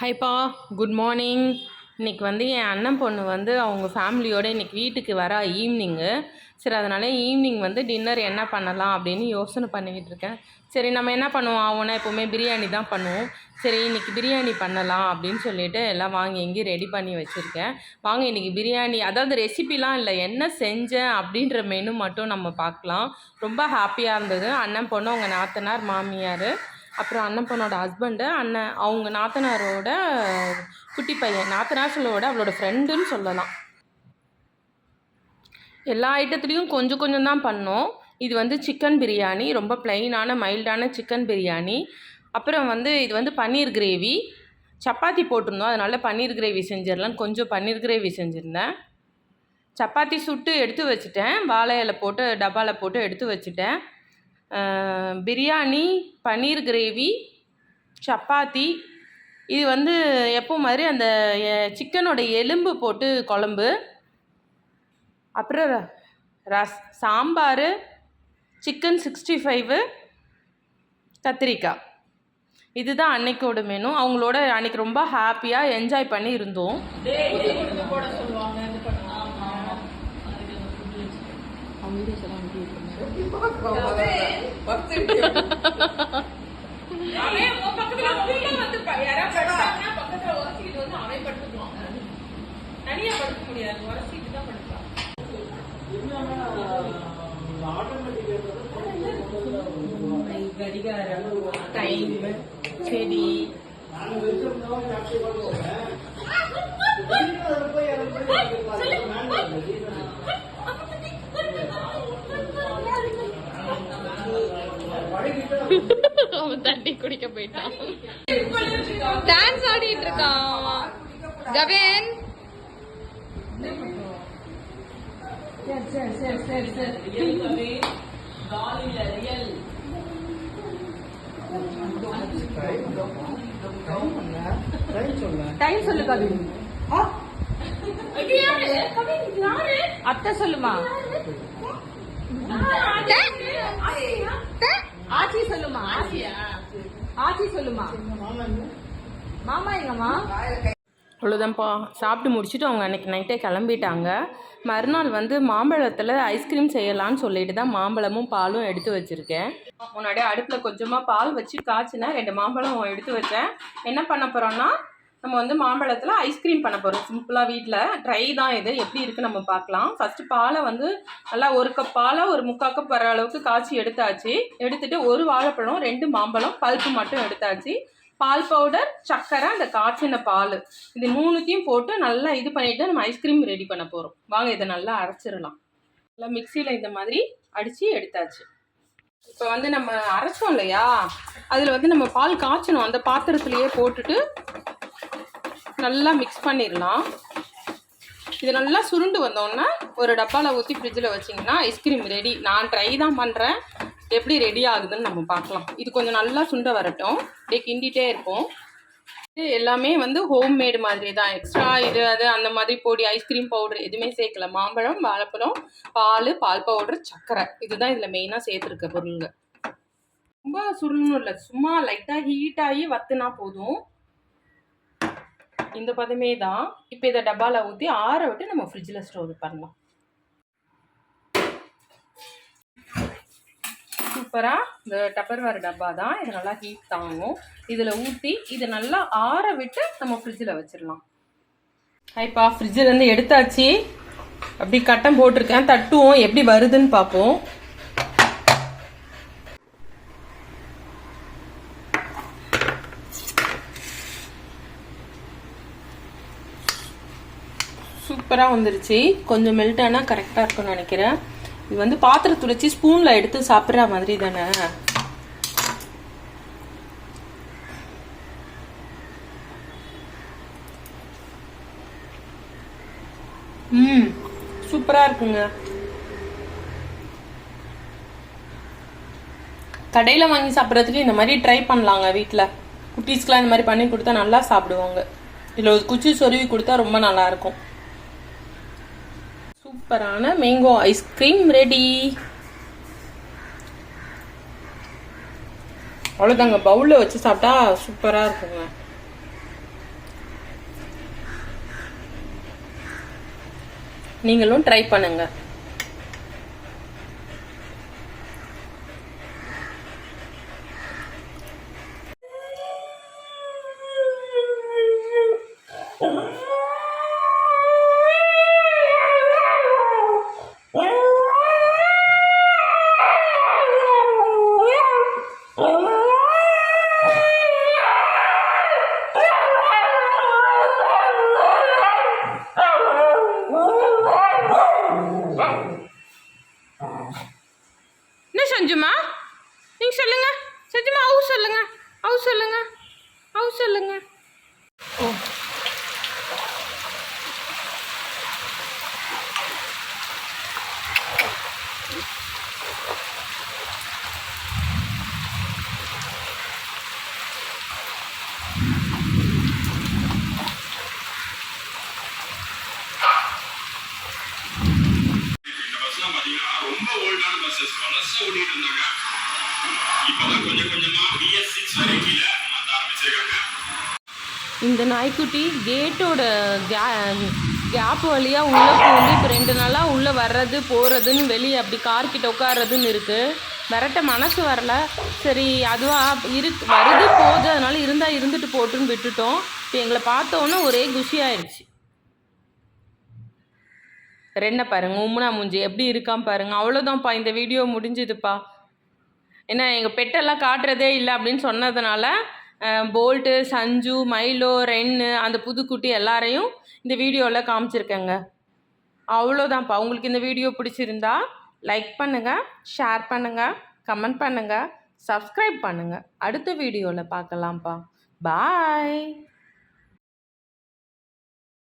ஹைப்பா, good morning. இன்றைக்கி வந்து என் அண்ணன் பொண்ணு வந்து அவங்க ஃபேமிலியோடு இன்றைக்கி வீட்டுக்கு வர ஈவினிங்கு. சரி, அதனால் ஈவினிங் வந்து டின்னர் என்ன பண்ணலாம் அப்படின்னு யோசனை பண்ணிக்கிட்டு இருக்கேன். சரி, நம்ம என்ன பண்ணுவோம், அவனை எப்போவுமே பிரியாணி தான் பண்ணுவோம். சரி, இன்றைக்கி பிரியாணி பண்ணலாம் அப்படின்னு சொல்லிட்டு எல்லாம் வாங்கி எங்கேயும் ரெடி பண்ணி வச்சுருக்கேன். வாங்க இன்றைக்கி பிரியாணி, அதாவது ரெசிபிலாம் இல்லை, என்ன செஞ்சேன் அப்படின்ற மெனு மட்டும் நம்ம பார்க்கலாம். ரொம்ப ஹாப்பியாக இருந்தது. அண்ணன் பொண்ணு, அவங்க நாத்தனார், மாமியார், அப்புறம் அண்ணன் பொண்ணோட ஹஸ்பண்டு, அண்ணன் அவங்க நாத்தனாரோட குட்டி பையன், நாத்தனார் சொல்லோட அவளோட ஃப்ரெண்டுன்னு சொல்லலாம். எல்லா ஐட்டத்துலேயும் கொஞ்சம் கொஞ்சம் தான் பண்ணோம். இது வந்து சிக்கன் பிரியாணி, ரொம்ப ப்ளைனான மைல்டான சிக்கன் பிரியாணி. அப்புறம் வந்து இது வந்து பன்னீர் கிரேவி, சப்பாத்தி போட்டிருந்தோம், அதனால் பன்னீர் கிரேவி செஞ்சிடலாம், கொஞ்சம் பன்னீர் கிரேவி செஞ்சுருந்தேன். சப்பாத்தி சுட்டு எடுத்து வச்சுட்டேன், வாழை இலை போட்டு டப்பாவில் போட்டு எடுத்து வச்சுட்டேன். பிரியாணி, பன்னீர் கிரேவி, சப்பாத்தி. இது வந்து எப்போ மாதிரி அந்த சிக்கனோட எலும்பு போட்டு குழம்பு, அப்புறம் சாம்பார், சிக்கன் 65, கத்திரிக்காய். இதுதான் அன்னைக்கோட மெனு. அவங்களோட அன்னைக்கு ரொம்ப ஹாப்பியாக என்ஜாய் பண்ணி இருந்தோம். டைம், செடி, அவன் தண்ணி குடிக்க போயிட்டான். டான்ஸ் ஆடிட்டு இருக்கான் கவேன். டைம் சொல்லு கவின். அத்தை சொல்லுமா, ஆச்சி சொல்லுமா, ஆச்சி சொல்லுமா, மாமா எங்கம்மா. அவ்வளோதான்ப்பா. சாப்பிட்டு முடிச்சுட்டு அவங்க அன்றைக்கி நைட்டே கிளம்பிட்டாங்க. மறுநாள் வந்து மாம்பழத்தில் ஐஸ்கிரீம் செய்யலான்னு சொல்லிட்டு தான் மாம்பழமும் பாலும் எடுத்து வச்சுருக்கேன். முன்னாடியே அடுப்பில் கொஞ்சமாக பால் வச்சு காய்ச்சினேன், 2 மாம்பழம் எடுத்து வச்சேன். என்ன பண்ண போகிறோன்னா, நம்ம வந்து மாம்பழத்தில் ஐஸ்கிரீம் பண்ண போகிறோம். சிம்பிளாக வீட்டில் ட்ரை தான் இது, எப்படி இருக்குது நம்ம பார்க்கலாம். ஃபஸ்ட்டு பாலை வந்து நல்லா 1 கப் பாலை 1/4 கப் வர அளவுக்கு காய்ச்சி எடுத்தாச்சு. எடுத்துகிட்டு 1 வாழைப்பழம், 2 மாம்பழம், பல்ப்பு மட்டும் எடுத்தாச்சு. பால் பவுடர், சர்க்கரை, அந்த காய்ச்சின பால், இது 3த்தையும் போட்டு நல்லா இது பண்ணிவிட்டு நம்ம ஐஸ்கிரீம் ரெடி பண்ண போகிறோம். வாங்க இதை நல்லா அரைச்சிடலாம். நல்லா மிக்சியில் இந்த மாதிரி அடித்து எடுத்தாச்சு. இப்போ வந்து நம்ம அரைச்சோம் இல்லையா, அதில் வந்து நம்ம பால் காய்ச்சணும், அந்த பாத்திரத்துலேயே போட்டுட்டு நல்லா மிக்ஸ் பண்ணிடலாம். இது நல்லா சுருண்டு வந்தோன்னா ஒரு டப்பாவில் ஊற்றி ஃப்ரிட்ஜில் வச்சிங்கன்னா ஐஸ்கிரீம் ரெடி. நான் ட்ரை தான் பண்ணுறேன், எப்படி ரெடி ஆகுதுன்னு நம்ம பார்க்கலாம். இது கொஞ்சம் நல்லா சுண்ட வரட்டும், அப்படியே கிண்டிகிட்டே இருப்போம். இது எல்லாமே வந்து ஹோம்மேடு மாதிரி தான், எக்ஸ்ட்ரா இது அது அந்த மாதிரி பொடி ஐஸ்கிரீம் பவுடர் எதுவுமே சேர்க்கல. மாம்பழம், வாழைப்பழம், பால் பவுடர், சர்க்கரை, இதுதான் இதில் மெயினாக சேர்த்துருக்க பொருளுங்க. ரொம்ப சுருணும் இல்லை, சும்மா லைட்டாக ஹீட் ஆகி வத்துனா போதும். இந்த பதமே தான். இப்போ இதை டப்பாவில் ஊற்றி ஆற விட்டு நம்ம ஃப்ரிட்ஜில் ஸ்டோர் பண்ணலாம். சூப்பராக இந்த டப்பர்வேர் டப்பா தான், இது நல்லா ஹீட் தாங்கும். இதில் ஊற்றி இதை நல்லா ஆற விட்டு நம்ம ஃப்ரிட்ஜில் வச்சிடலாம். ஹைப்பா, ஃப்ரிட்ஜிலேருந்து எடுத்தாச்சு. அப்படி கட்டம் போட்டிருக்கேன், தட்டுவோம், எப்படி வருதுன்னு பார்ப்போம். சூப்பராக வந்துருச்சு. கொஞ்சம் மெல்ட் ஆனால் கரெக்டாக இருக்கும்னு நினைக்கிறேன். இது வந்து பாத்திரத்தை வச்சு ஸ்பூனில் எடுத்து சாப்பிட்ற மாதிரி தானே. சூப்பராக இருக்குங்க. கடையில் வாங்கி சாப்பிட்றதுக்கு இந்த மாதிரி ட்ரை பண்ணலாங்க. வீட்டில் குட்டீஸ்க்கெலாம் இந்த மாதிரி பண்ணி கொடுத்தா நல்லா சாப்பிடுவாங்க. இதில் ஒரு குச்சி சொருவி கொடுத்தா ரொம்ப நல்லாயிருக்கும். சூப்பரான மேங்கோ ஐஸ்கிரீம் ரெடி. அவ்வளோதாங்க, பவுலில் வச்சு சாப்பிட்டா சூப்பராக இருக்குங்க. நீங்களும் ட்ரை பண்ணுங்க. என்ன சஞ்சுமா, நீங்க சொல்லுங்க. சஞ்சுமா அவு சொல்லுங்க, அவு சொல்லுங்க, அவு சொல்லுங்க. ஓ ரொம்ப ஓல்டான பஸ்ஸஸ் பழசா ஓடிட்டு இருந்தாங்க. இப்பதான் கொஞ்சம் கொஞ்சமா BS6 வரைக்கும் மாத்த ஆரம்பிச்சிருக்காங்க. இந்த நாய்க்குட்டி கேட்டோட கேப் வழியாக உள்ளே போந்து இப்போ 2 நாளாக உள்ளே வர்றது போகிறதுன்னு வெளியே அப்படி கார்கிட்ட உட்கார்றதுன்னு இருக்குது. விரட்ட மனசு வரல. சரி அதுவாக வருது போகுது, அதனால இருந்தால் இருந்துட்டு போட்டுன்னு விட்டுட்டோம். இப்போ எங்களை பார்த்தோன்னே ஒரே குஷியாயிடுச்சு. ரெண்டை பாருங்க, உம்முனா மூஞ்சி எப்படி இருக்கான் பாருங்க. அவ்வளோதான்ப்பா, இந்த வீடியோ முடிஞ்சுதுப்பா. ஏன்னா எங்கள் பெட்டெல்லாம் காட்டுறதே இல்லை அப்படின்னு சொன்னதுனால போல்ட்டு, சஞ்சு, மைலோ, ரென்னு, அந்த புதுக்குட்டி எல்லாரையும் இந்த வீடியோவில் காமிச்சிருக்கேங்க. அவ்வளோதான்ப்பா. உங்களுக்கு இந்த வீடியோ பிடிச்சிருந்தா லைக் பண்ணுங்கள், ஷேர் பண்ணுங்கள், கமெண்ட் பண்ணுங்கள், சப்ஸ்கிரைப் பண்ணுங்கள். அடுத்த வீடியோவில் பார்க்கலாம்ப்பா. பாய்.